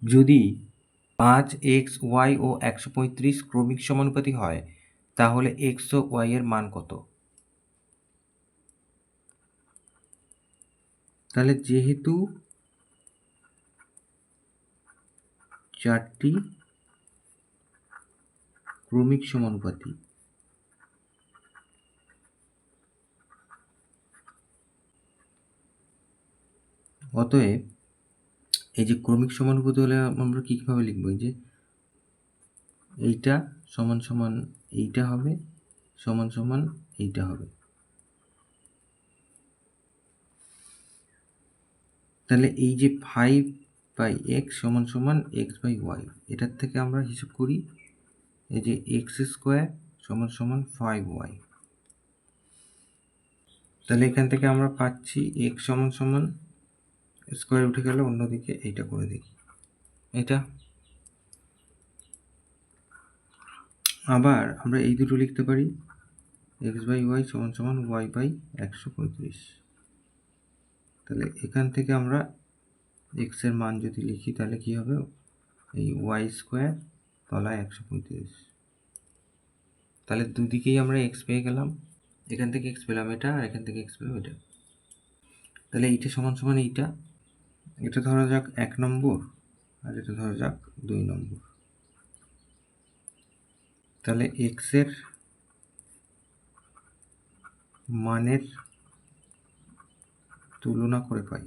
যদি 5x, y ও 135 ক্রমিক সমানুপাতি হয় তাহলে x ও y এর মান কত? তাহলে যেহেতু চারটি ক্রমিক সমানুপাতি, অতএব এই যে ক্রমিক সমানুপাতি হলে আমরা কীভাবে লিখব? এই যে এইটা সমান সমান এইটা হবে, সমান সমান এইটা হবে। তাহলে এই যে 5/x সমান সমান x/y, এটার থেকে আমরা হিসাব করি এই যে x² সমান সমান 5y। তাহলে এখান থেকে আমরা পাচ্ছি x সমান সমান স্কোয়ার উঠে গেল, অন্যদিকে এইটা করে দিই। এটা আবার আমরা এই দুটো লিখতে পারি x/y সমান সমান y/135। তাহলে এখান থেকে আমরা x এর মান যদি লিখি তাহলে কি হবে? এই y² তলায় 135। তাহলে দুদিকেই আমরা x পেয়ে গেলাম, এখান থেকে x পেলাম এটা, আর এখান থেকে x পেলাম এটা। তাহলে এইটা সমান সমান এইটা, এটা ধরা যাক 1 নম্বর আর এটা ধরা যাক 2 নম্বর। তাহলে x এর মানের তুলনা করে পাই।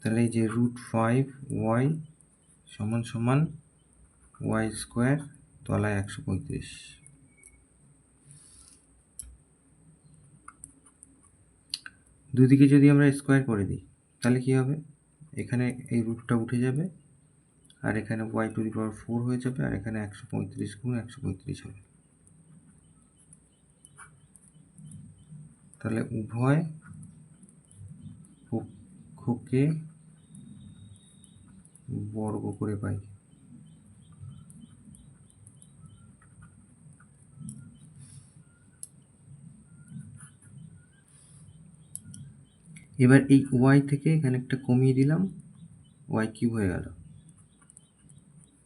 তাহলে এই যে √5y সমান সমান y² তলায় 135। দুদিকে যদি আমরা স্কোয়ার করে দিই তাহলে কি হবে? এখানে এই রুটটা উঠে যাবে, আর এখানে y⁴ হয়ে যাবে, আর এখানে 135 গুণ 135 হবে। তাহলে উভয় পক্ষকে বর্গ করে পাই। এবার এই y থেকে এখানে একটা কমিয়ে দিলাম, y³ হয়ে গেল।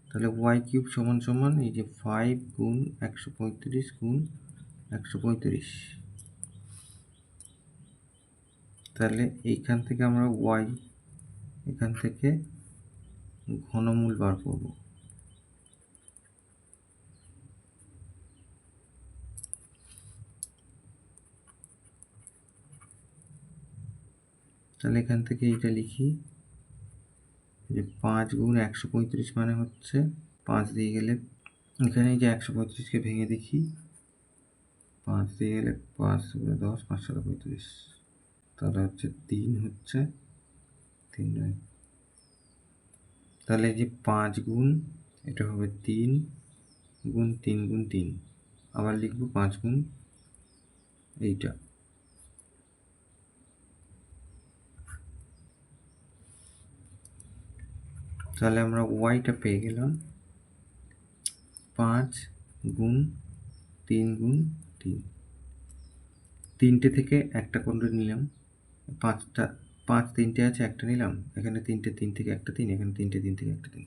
তাহলে y³ সমান সমান এই যে 5 গুণ 135 গুণ 135। তাহলে এইখান থেকে আমরা y এখান থেকে ঘনমূল বার করব। তাহলে এখান থেকে এইটা লিখি যে 5 গুণ 135 মানে হচ্ছে 5 দিয়ে গেলে, এখানে এই যে 135কে ভেঙে দেখি, 5 দিয়ে গেলে 5 × 10 5 × 35, তাহলে হচ্ছে 3 হচ্ছে 3 নয়। তাহলে এই যে 5 গুণ এটা হবে 3 গুণ 3 গুণ 3, আবার লিখব 5 গুণ এইটা। তাহলে আমরা ওয়াইটা পেয়ে গেলাম 5 গুণ 3 গুণ 3। তিনটে থেকে একটা করে নিলাম, 5টা 5 3টে আছে, একটা নিলাম, এখানে 3টে 3 থেকে একটা 3, এখানে 3টে 3 থেকে একটা 3।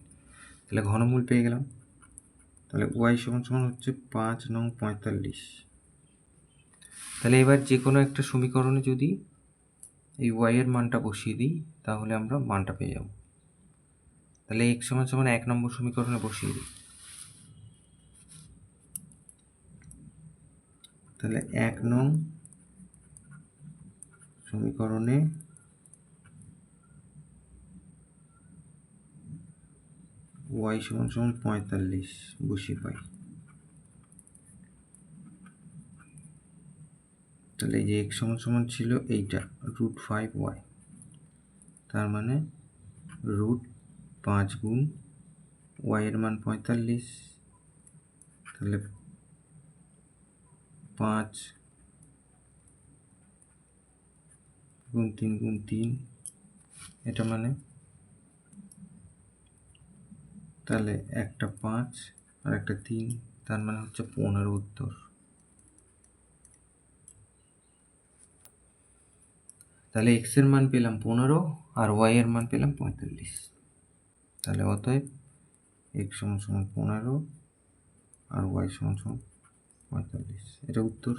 তাহলে ঘনমূল পেয়ে গেলাম। তাহলে ওয়াই সমান সমান হচ্ছে 5 নং 45। তাহলে এবার যে কোনো একটা সমীকরণে যদি এই ওয়াই এর মানটা বসিয়ে দিই তাহলে আমরা মানটা পেয়ে যাব। তাহলে x সমান সমান 1 নম্বর সমীকরণে বসিয়ে দিই। তাহলে 1 নং সমীকরণে y সমান সমান 45 বসিয়ে পাই। তাহলে এই যে x সমান সমান ছিল এইটা √5y, তার মানে √5 গুণ y এর মান 45, তাহলে 5 গুণ 3 গুণ 3, এটা মানে, তাহলে একটা 5 আর একটা 3, তার মানে হচ্ছে 15 উত্তর। তাহলে এক্সের মান পেলাম 15 আর ওয়াইয়ের মান পেলাম 45। তাহলে অতএব এক্স সমান সমান 15 আর ওয়াই সমান সমান 45। এটা উত্তর।